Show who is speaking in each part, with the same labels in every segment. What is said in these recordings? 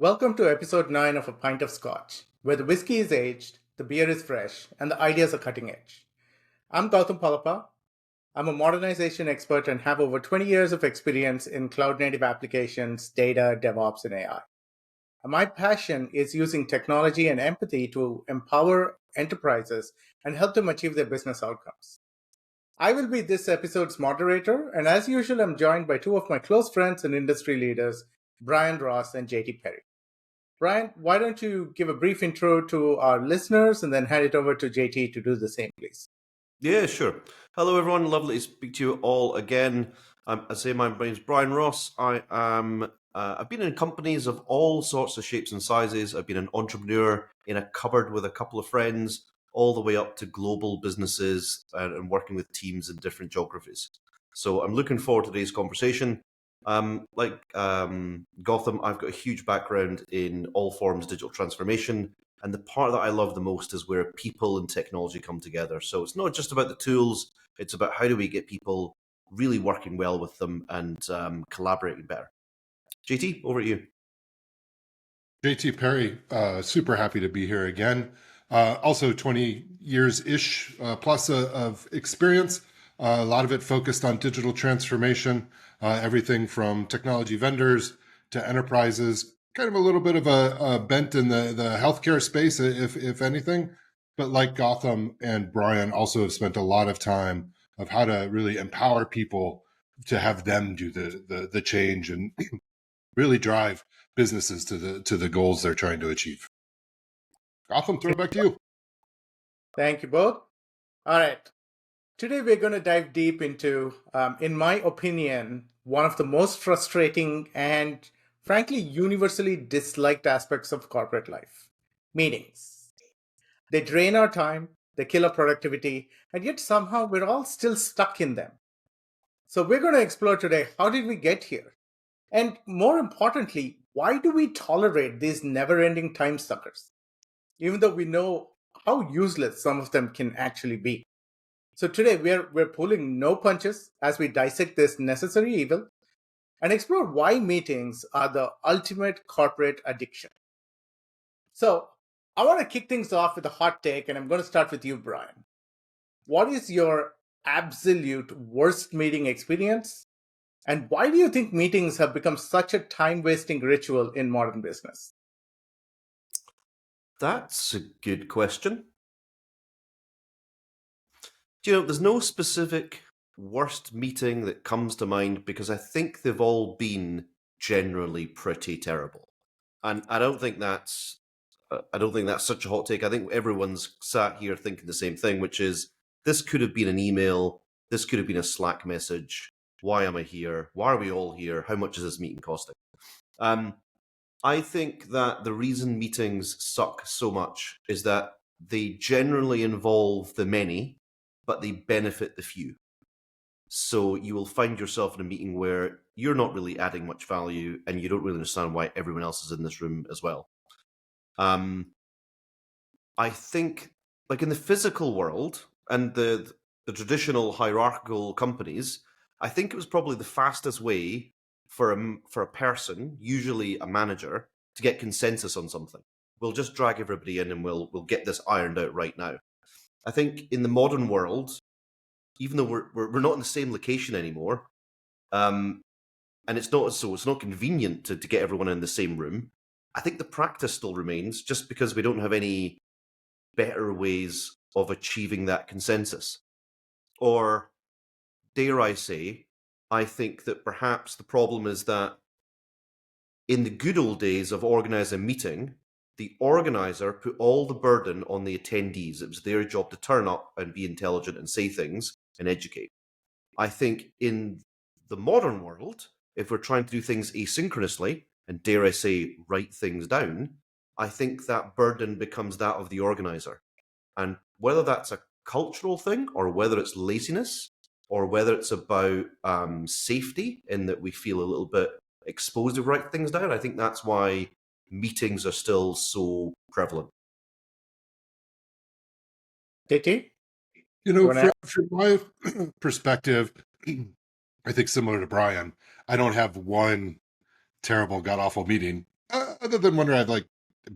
Speaker 1: Welcome to episode 9 of A Pint of Scotch, where the whiskey is aged, the beer is fresh, and the ideas are cutting edge. I'm Gautam Palapa. I'm a modernization expert and have over 20 years of experience in cloud native applications, data, DevOps, and AI. And my passion is using technology and empathy to empower enterprises and help them achieve their business outcomes. I will be this episode's moderator, and as usual, I'm joined by two of my close friends and industry leaders, Brian Ross and JT Perry. Brian, why don't you give a brief intro to our listeners and then hand it over to JT to do the same, please?
Speaker 2: Yeah, sure. Hello, everyone. Lovely to speak to you all again. My name's Brian Ross. I've been in companies of all sorts of shapes and sizes. I've been an entrepreneur in a cupboard with a couple of friends, all the way up to global businesses and working with teams in different geographies. So I'm looking forward to today's conversation. Gotham, I've got a huge background in all forms of digital transformation. And the part that I love the most is where people and technology come together. So it's not just about the tools, it's about how do we get people really working well with them and collaborating better. JT, over to you.
Speaker 3: JT Perry, super happy to be here again. Also 20 years-ish plus of experience, a lot of it focused on digital transformation, everything from technology vendors to enterprises, kind of a little bit of a bent in the healthcare space, if anything. But like Gotham and Brian, also have spent a lot of time of how to really empower people to have them do the change and really drive businesses to the goals they're trying to achieve. Gotham, throw it back to you.
Speaker 1: Thank you both. All right. Today we're going to dive deep into, in my opinion, one of the most frustrating and frankly universally disliked aspects of corporate life: meetings. They drain our time, they kill our productivity, and yet somehow we're all still stuck in them. So we're going to explore today, how did we get here? And more importantly, why do we tolerate these never-ending time suckers, even though we know how useless some of them can actually be? So today we're pulling no punches as we dissect this necessary evil and explore why meetings are the ultimate corporate addiction. So I want to kick things off with a hot take, and I'm going to start with you, Brian. What is your absolute worst meeting experience? And why do you think meetings have become such a time-wasting ritual in modern business?
Speaker 2: That's a good question. Do you know, there's no specific worst meeting that comes to mind because I think they've all been generally pretty terrible. And I don't think that's such a hot take. I think everyone's sat here thinking the same thing, which is this could have been an email, this could have been a Slack message. Why am I here? Why are we all here? How much is this meeting costing? I think that the reason meetings suck so much is that they generally involve the many, but they benefit the few. So you will find yourself in a meeting where you're not really adding much value and you don't really understand why everyone else is in this room as well. I think, like in the physical world and the traditional hierarchical companies, I think it was probably the fastest way for a person, usually a manager, to get consensus on something. We'll just drag everybody in and we'll get this ironed out right now. I think in the modern world, even though we're not in the same location anymore, and it's not convenient to get everyone in the same room, I think the practice still remains just because we don't have any better ways of achieving that consensus. Or, dare I say, I think that perhaps the problem is that in the good old days of organising a meeting, the organizer put all the burden on the attendees. It was their job to turn up and be intelligent and say things and educate. I think in the modern world, if we're trying to do things asynchronously, and dare I say, write things down, I think that burden becomes that of the organizer. And whether that's a cultural thing or whether it's laziness or whether it's about safety in that we feel a little bit exposed to write things down, I think that's why meetings are still so prevalent.
Speaker 1: JT?
Speaker 3: You know, from my perspective, I think similar to Brian, I don't have one terrible, god-awful meeting. other than wonder I've like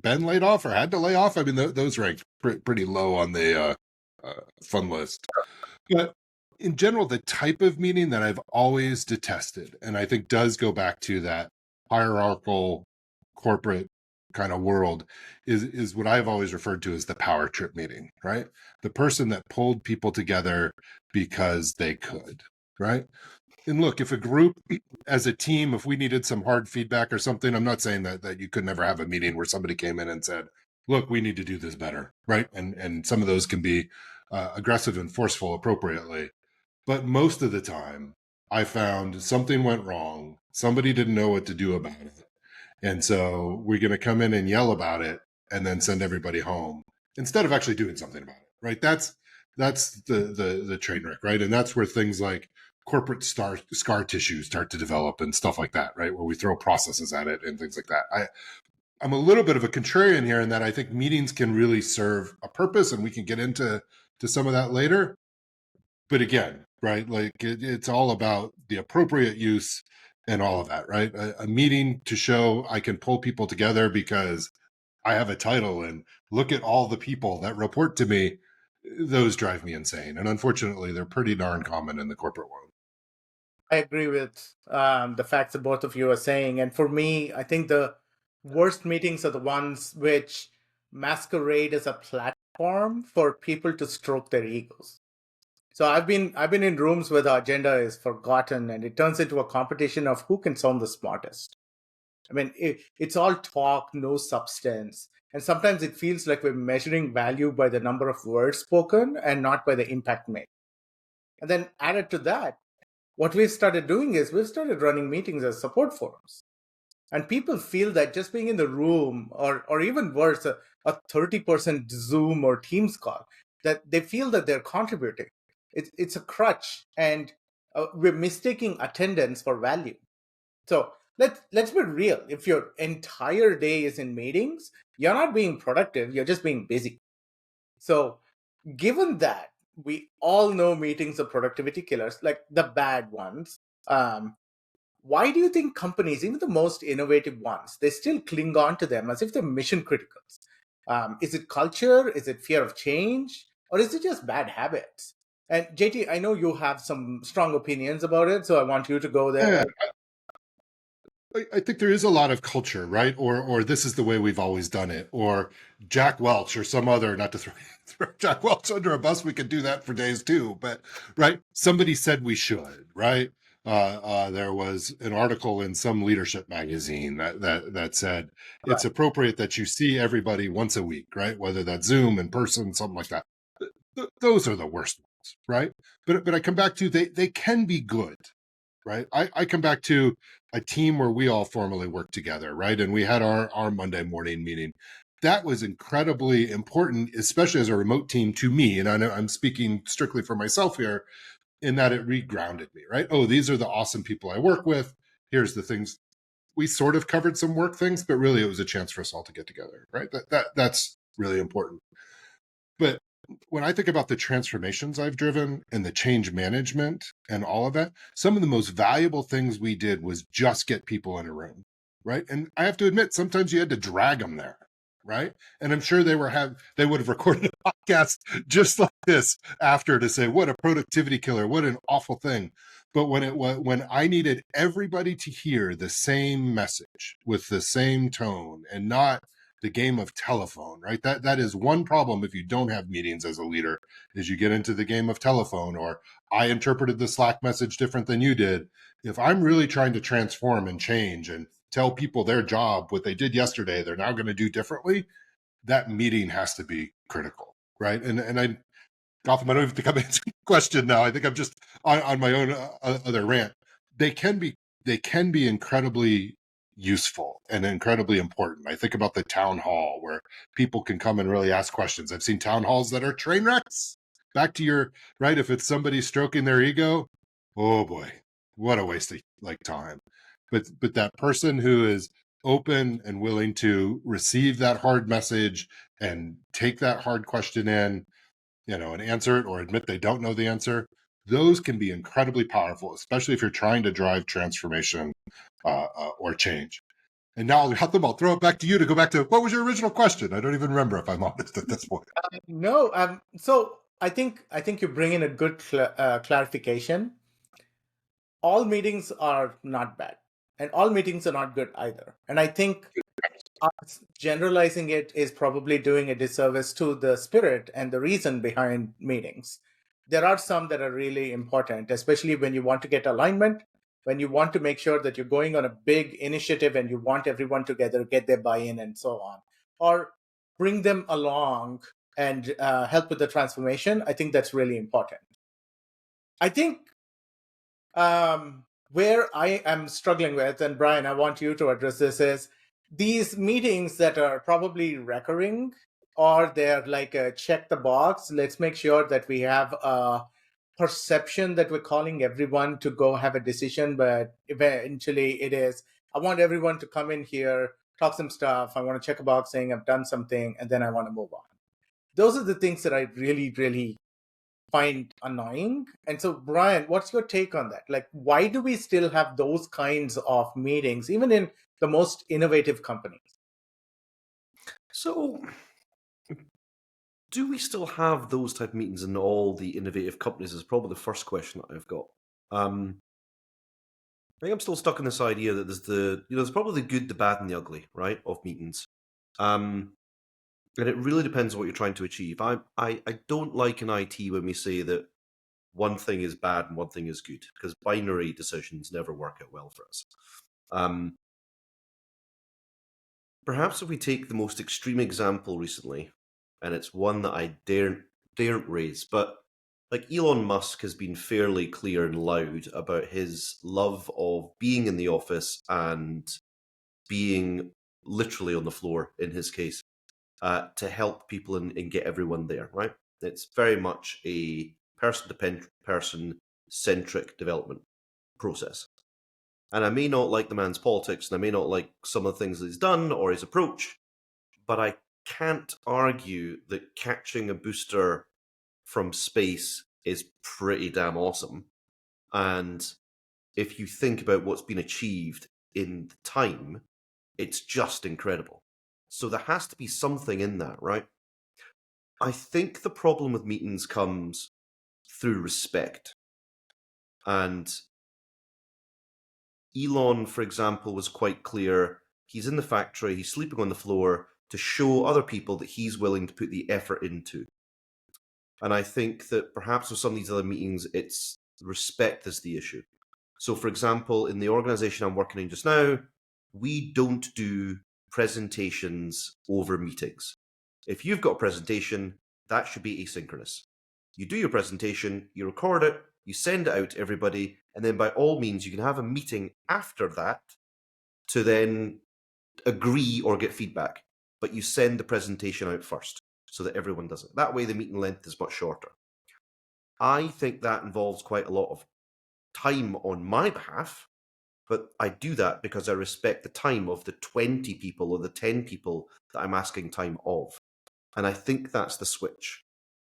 Speaker 3: been laid off or had to lay off. I mean, those ranked pretty low on the fun list. But in general, the type of meeting that I've always detested, and I think does go back to that hierarchical corporate kind of world, is what I've always referred to as the power trip meeting, right? The person that pulled people together because they could, right? And look, if a group as a team, if we needed some hard feedback or something, I'm not saying that you could never have a meeting where somebody came in and said, look, we need to do this better, right? And some of those can be aggressive and forceful appropriately. But most of the time, I found something went wrong. Somebody didn't know what to do about it. And so we're going to come in and yell about it and then send everybody home instead of actually doing something about it, right? That's the train wreck, right? And that's where things like corporate scar tissue start to develop and stuff like that, right? Where we throw processes at it and things like that. I'm a little bit of a contrarian here in that I think meetings can really serve a purpose, and we can get into some of that later. But again, right, like it's all about the appropriate use and all of that, right? A meeting to show I can pull people together because I have a title and look at all the people that report to me. Those drive me insane. And unfortunately, they're pretty darn common in the corporate world.
Speaker 1: I agree with the facts that both of you are saying. And for me, I think the worst meetings are the ones which masquerade as a platform for people to stroke their egos. So I've been in rooms where the agenda is forgotten and it turns into a competition of who can sound the smartest. I mean, it's all talk, no substance. And sometimes it feels like we're measuring value by the number of words spoken and not by the impact made. And then added to that, what we've started doing is we've started running meetings as support forums. And people feel that just being in the room, or even worse, a 30% Zoom or Teams call, that they feel that they're contributing. It's a crutch, and we're mistaking attendance for value. So let's be real. If your entire day is in meetings, you're not being productive, you're just being busy. So given that we all know meetings are productivity killers, like the bad ones, why do you think companies, even the most innovative ones, they still cling on to them as if they're mission critical? Is it culture? Is it fear of change? Or is it just bad habits? And JT, I know you have some strong opinions about it, so I want you to go there.
Speaker 3: Yeah, I think there is a lot of culture, right? Or this is the way we've always done it. Or Jack Welch or some other, not to throw Jack Welch under a bus, we could do that for days too. But right, somebody said we should, right? There was an article in some leadership magazine that said it's appropriate that you see everybody once a week, right? Whether that's Zoom, in person, something like that. Those are the worst ones, right? But I come back to they can be good, right? I come back to a team where we all formally worked together, right? And we had our Monday morning meeting. That was incredibly important, especially as a remote team to me. And I know I'm speaking strictly for myself here in that it regrounded me, right? Oh, these are the awesome people I work with. Here's the things. We sort of covered some work things, but really it was a chance for us all to get together, right? That's really important. But when I think about the transformations I've driven and the change management and all of that, some of the most valuable things we did was just get people in a room, right? And I have to admit, sometimes you had to drag them there, right? And I'm sure they would have recorded a podcast just like this after to say, what a productivity killer, what an awful thing. But when I needed everybody to hear the same message with the same tone and not the game of telephone, right? That is one problem if you don't have meetings as a leader, is you get into the game of telephone, or I interpreted the Slack message different than you did. If I'm really trying to transform and change and tell people their job, what they did yesterday, they're now going to do differently, that meeting has to be critical, right? And I, Gotham, I don't even think I'm answering the question now. I think I'm just on my own other rant. They can be incredibly useful and incredibly important. I think about the town hall where people can come and really ask questions. I've seen town halls that are train wrecks. Back to your right, if it's somebody stroking their ego, oh boy, what a waste of like time. But that person who is open and willing to receive that hard message and take that hard question in, and answer it or admit they don't know the answer, those can be incredibly powerful, especially if you're trying to drive transformation or change. And now, Hatham, I'll throw it back to you to go back to what was your original question? I don't even remember, if I'm honest, at this point.
Speaker 1: No, so I think you bring in a good clarification. All meetings are not bad, and all meetings are not good either. And I think us generalizing it is probably doing a disservice to the spirit and the reason behind meetings. There are some that are really important, especially when you want to get alignment, when you want to make sure that you're going on a big initiative and you want everyone together, get their buy-in and so on, or bring them along and help with the transformation. I think that's really important. I think where I am struggling with, and Brian, I want you to address this, is these meetings that are probably recurring, or they're like a check the box. Let's make sure that we have a perception that we're calling everyone to go have a decision, but eventually it is, I want everyone to come in here, talk some stuff. I want to check a box saying I've done something, and then I want to move on. Those are the things that I really, really find annoying. And so, Brian, what's your take on that? Like, why do we still have those kinds of meetings, even in the most innovative companies?
Speaker 2: So, do we still have those type of meetings in all the innovative companies? Is probably the first question that I've got. I think I'm still stuck in this idea that there's probably the good, the bad, and the ugly, right, of meetings. And it really depends on what you're trying to achieve. I don't like in IT when we say that one thing is bad and one thing is good, because binary decisions never work out well for us. Perhaps if we take the most extreme example recently, and it's one that I daren't raise, but like Elon Musk has been fairly clear and loud about his love of being in the office and being literally on the floor in his case to help people and get everyone there, right? It's very much a person centric development process. And I may not like the man's politics and I may not like some of the things that he's done or his approach, but I can't argue that catching a booster from space is pretty damn awesome. And if you think about what's been achieved in the time, it's just incredible. So there has to be something in that, right? I think the problem with meetings comes through respect. And Elon, for example, was quite clear. He's in the factory, he's sleeping on the floor to show other people that he's willing to put the effort into. And I think that perhaps with some of these other meetings, it's respect is the issue. So, for example, in the organization I'm working in just now, we don't do presentations over meetings. If you've got a presentation, that should be asynchronous. You do your presentation, you record it, you send it out to everybody, and then by all means, you can have a meeting after that to then agree or get feedback. But you send the presentation out first so that everyone does it. That way, the meeting length is much shorter. I think that involves quite a lot of time on my behalf, but I do that because I respect the time of the 20 people or the 10 people that I'm asking time of. And I think that's the switch.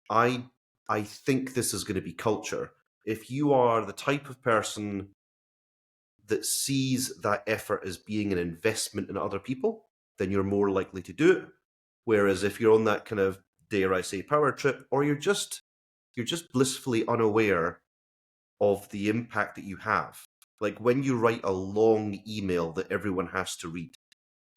Speaker 2: I think this is going to be culture. If you are the type of person that sees that effort as being an investment in other people, then you're more likely to do it. Whereas if you're on that kind of, dare I say, power trip, or you're just blissfully unaware of the impact that you have. Like when you write a long email that everyone has to read,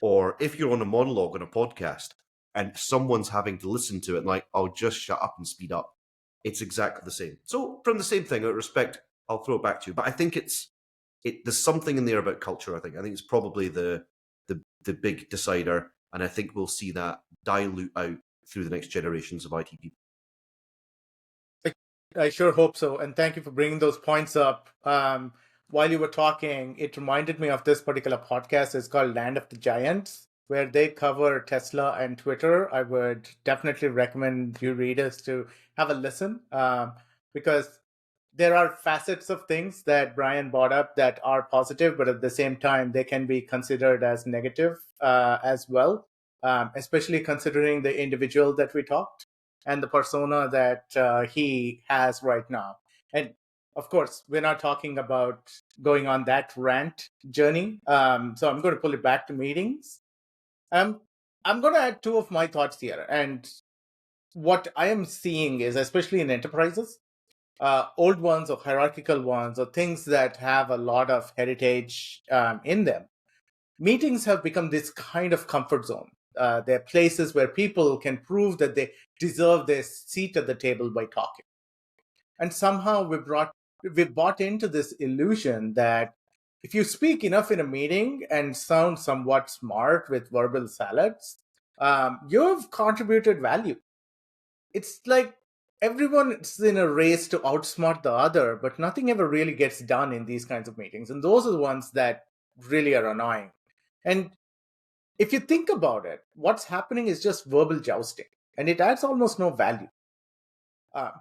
Speaker 2: or if you're on a monologue on a podcast and someone's having to listen to it and like, oh, just shut up and speed up. It's exactly the same. So from the same thing, out of respect, I'll throw it back to you. But I think there's something in there about culture, I think. I think it's probably the big decider. And I think we'll see that dilute out through the next generations of IT people.
Speaker 1: I sure hope so. And thank you for bringing those points up. While you were talking, it reminded me of this particular podcast. It's called Land of the Giants, where they cover Tesla and Twitter. I would definitely recommend you readers to have a listen because there are facets of things that Brian brought up that are positive, but at the same time, they can be considered as negative as well, especially considering the individual that we talked and the persona that he has right now. And of course, we're not talking about going on that rant journey. So I'm going to pull it back to meetings. I'm going to add two of my thoughts here. And what I am seeing is, especially in enterprises, old ones or hierarchical ones or things that have a lot of heritage in them, meetings have become this kind of comfort zone. They're places where people can prove that they deserve their seat at the table by talking. And somehow we bought into this illusion that if you speak enough in a meeting and sound somewhat smart with verbal salads, you've contributed value. It's like everyone's in a race to outsmart the other, but nothing ever really gets done in these kinds of meetings. And those are the ones that really are annoying. And if you think about it, what's happening is just verbal jousting, and it adds almost no value.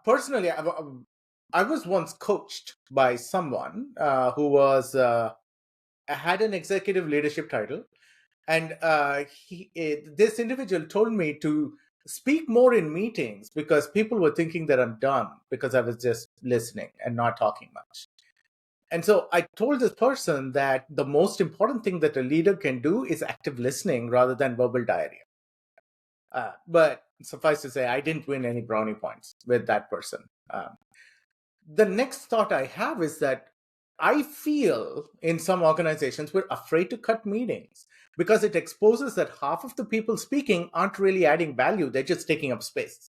Speaker 1: Personally, I was once coached by someone who was had an executive leadership title, and this individual told me to speak more in meetings because people were thinking that I'm done because I was just listening and not talking much. And so I told this person that the most important thing that a leader can do is active listening rather than verbal diarrhea. But suffice to say, I didn't win any brownie points with that person. The next thought I have is that I feel in some organizations we're afraid to cut meetings because it exposes that half of the people speaking aren't really adding value, they're just taking up space.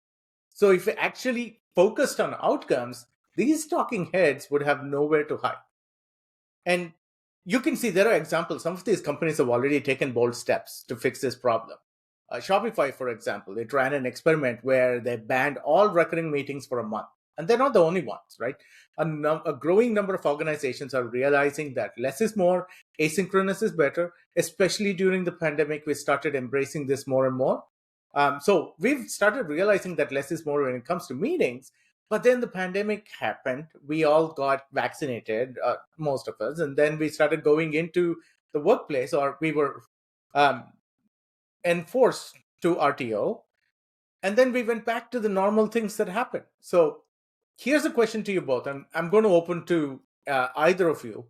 Speaker 1: So if we actually focused on outcomes, these talking heads would have nowhere to hide. And you can see there are examples. Some of these companies have already taken bold steps to fix this problem. Shopify, for example, it ran an experiment where they banned all recurring meetings for a month. And they're not the only ones, right? A growing number of organizations are realizing that less is more, asynchronous is better, especially during the pandemic. We started embracing this more and more. So we've started realizing that less is more when it comes to meetings. But then the pandemic happened. We all got vaccinated, most of us. And then we started going into the workplace, or we were enforced to RTO. And then we went back to the normal things that happened. So here's a question to you both. I'm going to open to either of you.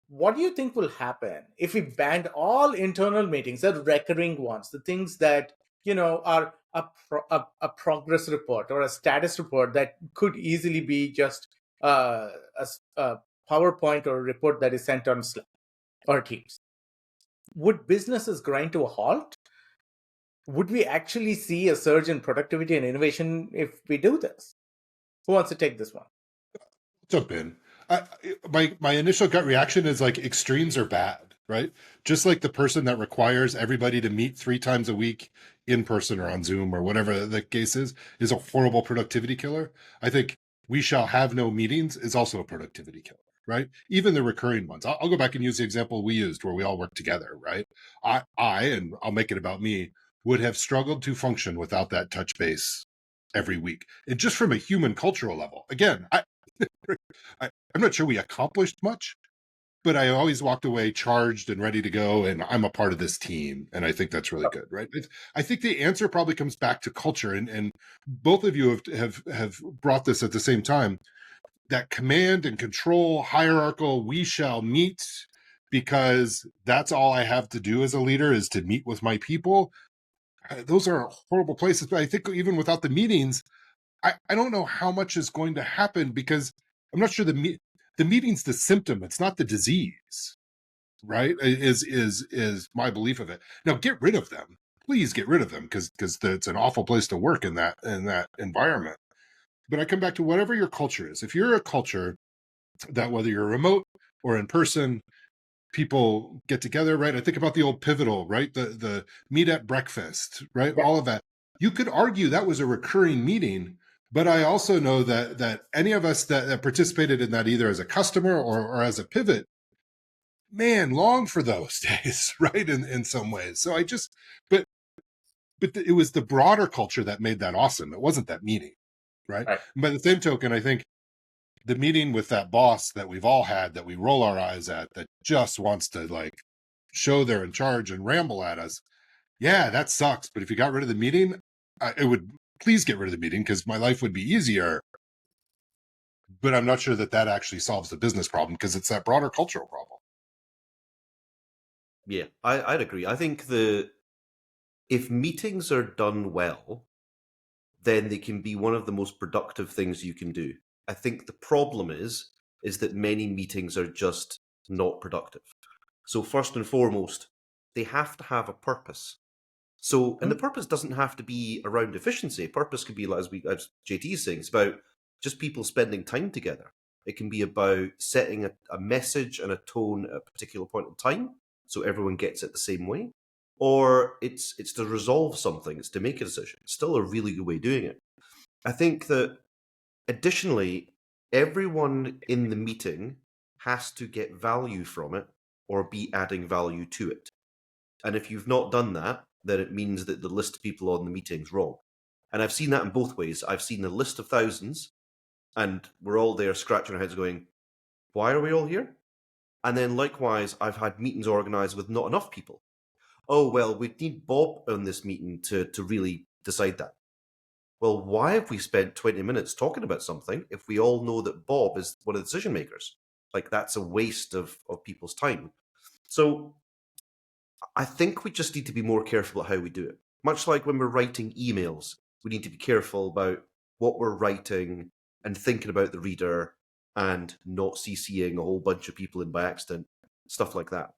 Speaker 1: What do you think will happen if we banned all internal meetings, the recurring ones, the things that are a progress report or a status report that could easily be just a PowerPoint or a report that is sent on Slack or Teams? Would businesses grind to a halt? Would we actually see a surge in productivity and innovation if we do this? Who wants to take this one?
Speaker 3: Jump in. My initial gut reaction is like extremes are bad, right? Just like the person that requires everybody to meet 3 times a week in person or on Zoom or whatever the case is a horrible productivity killer. I think we shall have no meetings is also a productivity killer, right? Even the recurring ones. I'll go back and use the example we used where we all work together, right? And I'll make it about me, would have struggled to function without that touch base every week. And just from a human cultural level, again, I'm not sure we accomplished much, but I always walked away charged and ready to go, and I'm a part of this team, and I think that's really good, right? I think the answer probably comes back to culture, and both of you have brought this at the same time. That command and control, hierarchical, we shall meet because that's all I have to do as a leader is to meet with my people. Those are horrible places, but I think even without the meetings, I don't know how much is going to happen because I'm not sure the meeting's the symptom. It's not the disease, right? Is my belief of it. Now get rid of them. Please get rid of them because it's an awful place to work in that environment. But I come back to whatever your culture is. If you're a culture that whether you're remote or in person, people get together, right? I think about the old Pivotal, right? The meet at breakfast, right?
Speaker 1: Yeah.
Speaker 3: All of that. You could argue that was a recurring meeting, but I also know that any of us that participated in that either as a customer or as a pivot, man, long for those days, right? In some ways. So but it was the broader culture that made that awesome. It wasn't that meeting, right?
Speaker 1: Right.
Speaker 3: And by the same token, I think the meeting with that boss that we've all had that we roll our eyes at that just wants to like show they're in charge and ramble at us. Yeah, that sucks. But if you got rid of the meeting, it would please get rid of the meeting because my life would be easier. but I'm not sure that that actually solves the business problem because it's that broader cultural problem.
Speaker 2: Yeah, I'd agree. I think if meetings are done well, then they can be one of the most productive things you can do. I think the problem is that many meetings are just not productive. So first and foremost, they have to have a purpose. So, and the purpose doesn't have to be around efficiency. Purpose could be, as JT is saying, it's about just people spending time together. It can be about setting a message and a tone at a particular point in time, so everyone gets it the same way. Or it's to resolve something. It's to make a decision. It's still a really good way of doing it. I think that additionally, everyone in the meeting has to get value from it or be adding value to it. And if you've not done that, then it means that the list of people on the meeting's wrong. And I've seen that in both ways. I've seen a list of thousands, and we're all there scratching our heads going, why are we all here? And then likewise, I've had meetings organized with not enough people. Oh, well, we need Bob on this meeting to really decide that. Well, why have we spent 20 minutes talking about something if we all know that Bob is one of the decision makers? Like, that's a waste of people's time. So I think we just need to be more careful about how we do it. Much like when we're writing emails, we need to be careful about what we're writing and thinking about the reader and not CCing a whole bunch of people in by accident, stuff like that.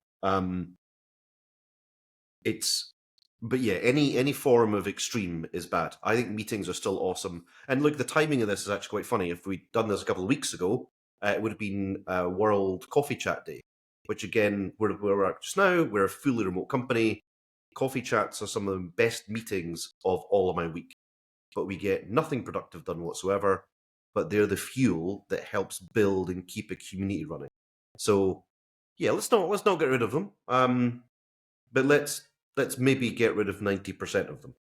Speaker 2: But yeah, any form of extreme is bad. I think meetings are still awesome. And look, the timing of this is actually quite funny. If we'd done this a couple of weeks ago, it would have been World Coffee Chat Day, which again, where we're at just now, we're a fully remote company. Coffee chats are some of the best meetings of all of my week, but we get nothing productive done whatsoever. But they're the fuel that helps build and keep a community running. So yeah, let's not get rid of them. But let's maybe get rid of 90% of them.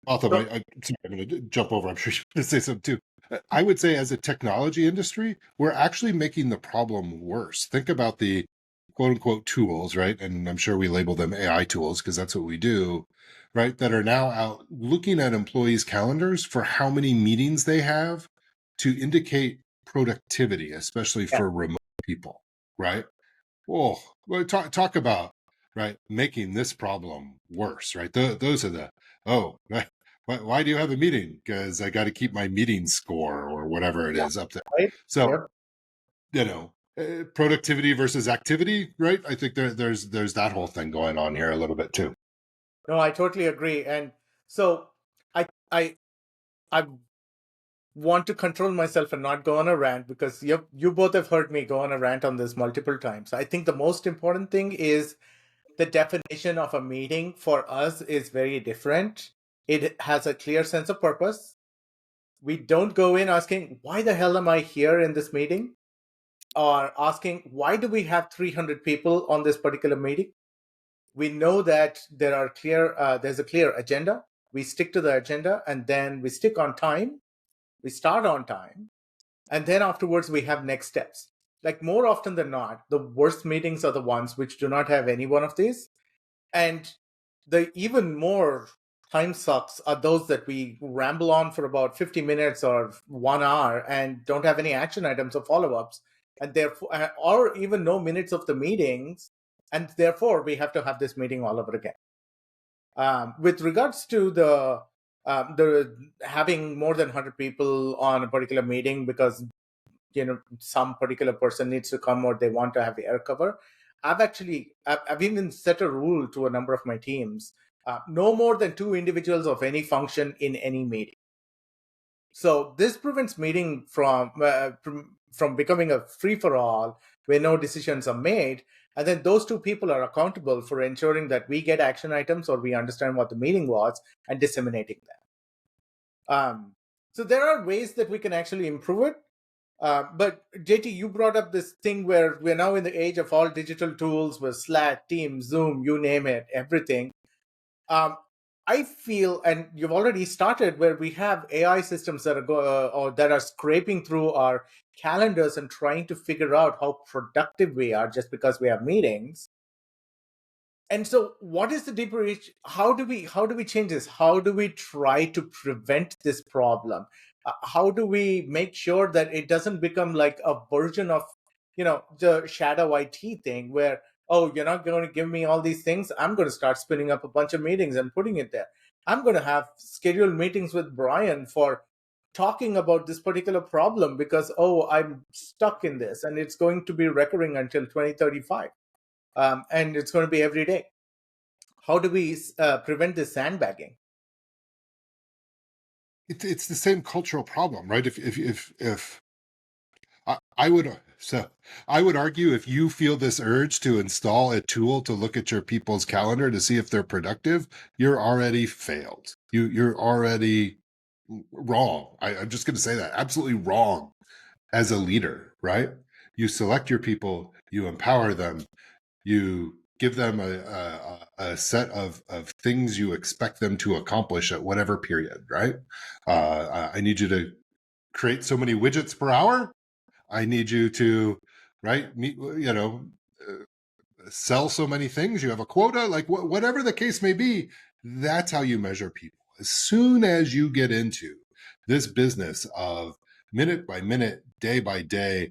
Speaker 3: Autumn, I'm going to jump over. I'm sure you're going to say something too. I would say, as a technology industry, we're actually making the problem worse. Think about the quote unquote tools, right? And I'm sure we label them AI tools because that's what we do, right? That are now out looking at employees' calendars for how many meetings they have to indicate productivity, especially
Speaker 1: Yeah.
Speaker 3: for remote people, right? Oh, well, talk about right making this problem worse, right? Those are the why do you have a meeting? Because I got to keep my meeting score or whatever it is up there.
Speaker 1: Right.
Speaker 3: So
Speaker 1: Yep.
Speaker 3: productivity versus activity, right? I think there's that whole thing going on here a little bit too.
Speaker 1: No, I totally agree. And so I I I want to control myself and not go on a rant because you both have heard me go on a rant on this multiple times. I think the most important thing is the definition of a meeting for us is very different. It has a clear sense of purpose. We don't go in asking, why the hell am I here in this meeting? Or asking, why do we have 300 people on this particular meeting? We know that there's a clear agenda. We stick to the agenda and then we stick on time. We start on time. And then afterwards, we have next steps. Like more often than not, the worst meetings are the ones which do not have any one of these. And the even more time sucks are those that we ramble on for about 50 minutes or 1 hour and don't have any action items or follow-ups, and therefore, or even no minutes of the meetings, and therefore we have to have this meeting all over again. With regards to the having more than 100 people on a particular meeting because some particular person needs to come or they want to have air cover, I've even set a rule to a number of my teams: no more than 2 individuals of any function in any meeting. So this prevents meeting from becoming a free for all where no decisions are made, and then those 2 people are accountable for ensuring that we get action items or we understand what the meeting was and disseminating them. So there are ways that we can actually improve it. But JT, you brought up this thing where we're now in the age of all digital tools with Slack, Teams, Zoom, you name it, everything. I feel, and you've already started, where we have AI systems that are or that are scraping through our calendars and trying to figure out how productive we are just because we have meetings. And so what is the deeper reach? How do we change this? How do we try to prevent this problem? How do we make sure that it doesn't become like a version of, the shadow IT thing where, oh, you're not going to give me all these things, I'm going to start spinning up a bunch of meetings and putting it there. I'm going to have scheduled meetings with Brian for talking about this particular problem because, oh, I'm stuck in this and it's going to be recurring until 2035. And it's going to be every day. How do we prevent this sandbagging?
Speaker 3: It's the same cultural problem, right? If I would I would argue if you feel this urge to install a tool to look at your people's calendar to see if they're productive, you're already failed. You're already wrong. I'm just going to say that absolutely wrong as a leader, right? You select your people, you empower them, you give them a set of things you expect them to accomplish at whatever period, right? I need you to create so many widgets per hour. I need you to, right, sell so many things. You have a quota, like whatever the case may be. That's how you measure people. As soon as you get into this business of minute by minute, day by day,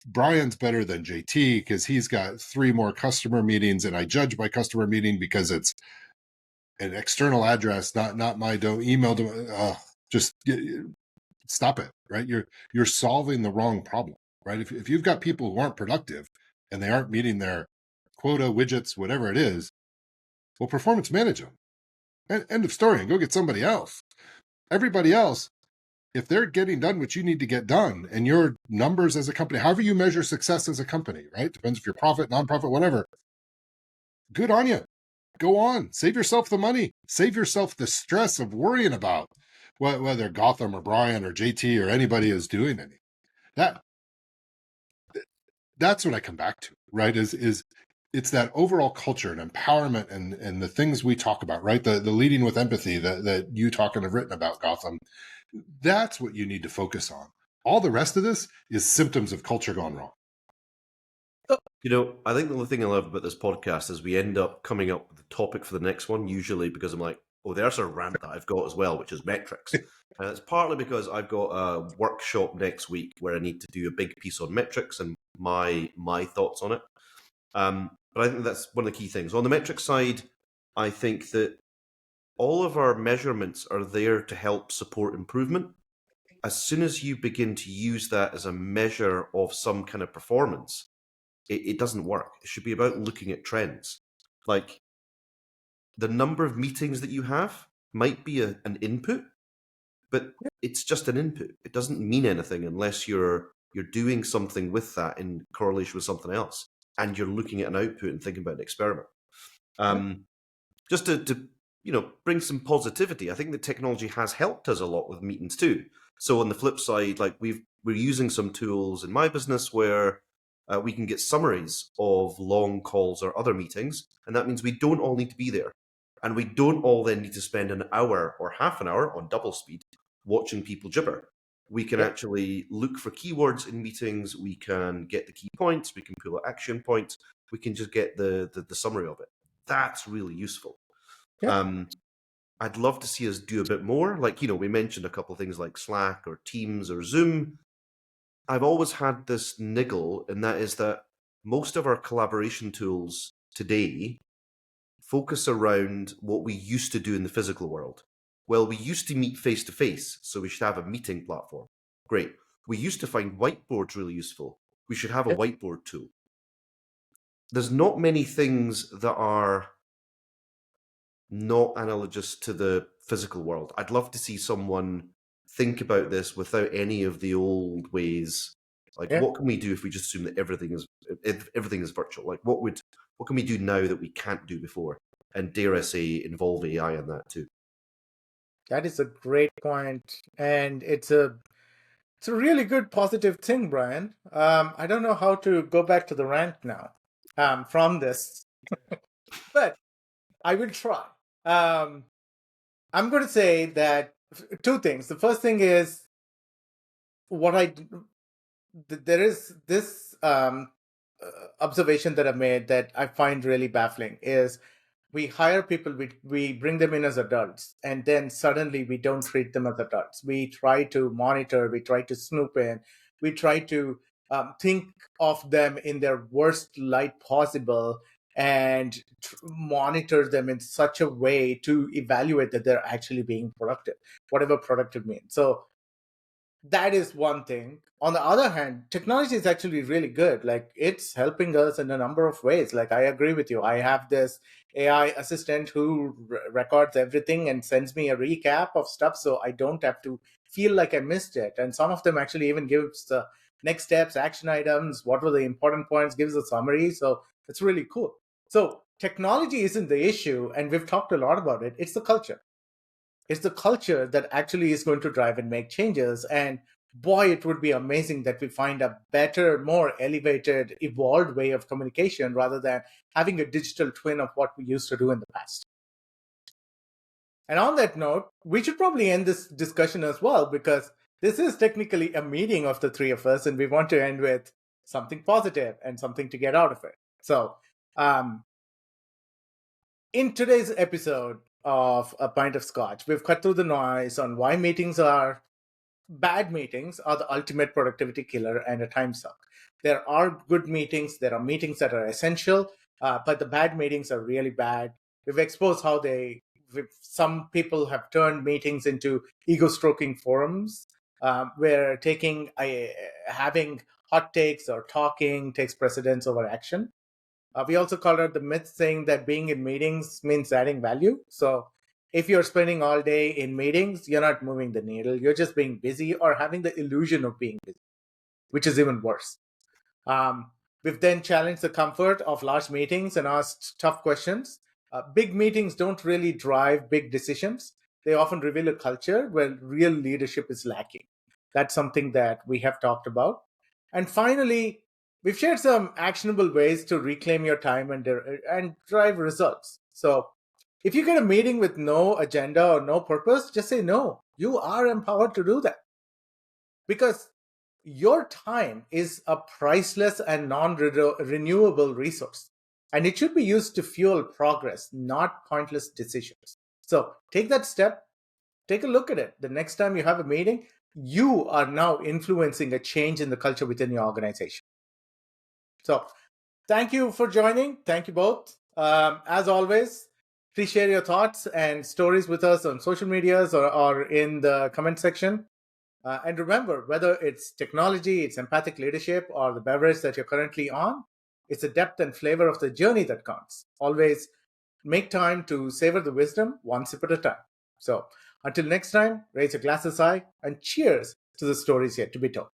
Speaker 3: Brian's better than JT because he's got 3 more customer meetings, and I judge by customer meeting because it's an external address, not my email. Just stop it, right? You're solving the wrong problem, right? If you've got people who aren't productive and they aren't meeting their quota, widgets, whatever it is, well, performance manage them. End of story. And go get somebody else. Everybody else, if they're getting done what you need to get done, and your numbers as a company, however you measure success as a company, right? Depends if you're profit, nonprofit, whatever. Good on you. Go on. Save yourself the money. Save yourself the stress of worrying about whether Gotham or Brian or JT or anybody is doing anything. That's what I come back to, right? Is it's that overall culture and empowerment and the things we talk about, right? The leading with empathy that you talk and have written about, Gotham. That's what you need to focus on. All the rest of this is symptoms of culture gone wrong.
Speaker 2: I think the only thing I love about this podcast is we end up coming up with the topic for the next one, usually because I'm like, oh, there's a rant that I've got as well, which is metrics. And it's partly because I've got a workshop next week where I need to do a big piece on metrics and my thoughts on it. But I think that's one of the key things. On the metric side, I think that all of our measurements are there to help support improvement. As soon as you begin to use that as a measure of some kind of performance, it doesn't work. It should be about looking at trends. Like the number of meetings that you have might be an input, but it's just an input. It doesn't mean anything unless you're doing something with that in correlation with something else, and you're looking at an output and thinking about an experiment. Just to bring some positivity, I think the technology has helped us a lot with meetings too. So on the flip side, like we're using some tools in my business where we can get summaries of long calls or other meetings, and that means we don't all need to be there. And we don't all then need to spend an hour or half an hour on double speed watching people gibber. We can actually look for keywords in meetings, we can get the key points, we can pull out action points, we can just get the summary of it. That's really useful. I'd love to see us do a bit more. Like, we mentioned a couple of things like Slack or Teams or Zoom. I've always had this niggle, and that is that most of our collaboration tools today focus around what we used to do in the physical world. Well, we used to meet face to face, so we should have a meeting platform. Great. We used to find whiteboards really useful. We should have a whiteboard tool. There's not many things that are not analogous to the physical world. I'd love to see someone think about this without any of the old ways. Like, what can we do if we just assume that everything is virtual? Like, what can we do now that we can't do before? And dare I say, involve AI in that too.
Speaker 1: That is a great point, and it's a really good positive thing, Brian. I don't know how to go back to the rant now from this, but I will try. I'm going to say that 2 things. The first thing is there is this observation that I've made that I find really baffling is we hire people, we bring them in as adults, and then suddenly we don't treat them as adults. We try to monitor, we try to snoop in, we try to think of them in their worst light possible and monitor them in such a way to evaluate that they're actually being productive, whatever productive means. So that is one thing. On the other hand, technology is actually really good. Like, it's helping us in a number of ways. Like, I agree with you. I have this AI assistant who records everything and sends me a recap of stuff, so I don't have to feel like I missed it. And some of them actually even gives the next steps, action items, what were the important points, gives a summary. So it's really cool. So technology isn't the issue, and we've talked a lot about it. It's the culture. It's the culture that actually is going to drive and make changes. And boy, it would be amazing that we find a better, more elevated, evolved way of communication rather than having a digital twin of what we used to do in the past. And on that note, we should probably end this discussion as well, because this is technically a meeting of the three of us, and we want to end with something positive and something to get out of it. So, in today's episode of A Pint of Scotch, we've cut through the noise on why bad meetings are the ultimate productivity killer and a time suck. There are good meetings, there are meetings that are essential, but the bad meetings are really bad. We've exposed how some people have turned meetings into ego-stroking forums, where having hot takes or talking takes precedence over action. We also called out the myth saying that being in meetings means adding value. So if you're spending all day in meetings, you're not moving the needle. You're just being busy or having the illusion of being busy, which is even worse. We've then challenged the comfort of large meetings and asked tough questions. Big meetings don't really drive big decisions. They often reveal a culture where real leadership is lacking. That's something that we have talked about. And finally, we've shared some actionable ways to reclaim your time and drive results. So if you get a meeting with no agenda or no purpose, just say no. You are empowered to do that, because your time is a priceless and non-renewable resource, and it should be used to fuel progress, not pointless decisions. So take that step, take a look at it. The next time you have a meeting, you are now influencing a change in the culture within your organization. So thank you for joining. Thank you both. As always, please share your thoughts and stories with us on social medias or in the comment section. And remember, whether it's technology, it's empathic leadership, or the beverage that you're currently on, it's the depth and flavor of the journey that counts. Always make time to savor the wisdom one sip at a time. So until next time, raise your glasses high and cheers to the stories yet to be told.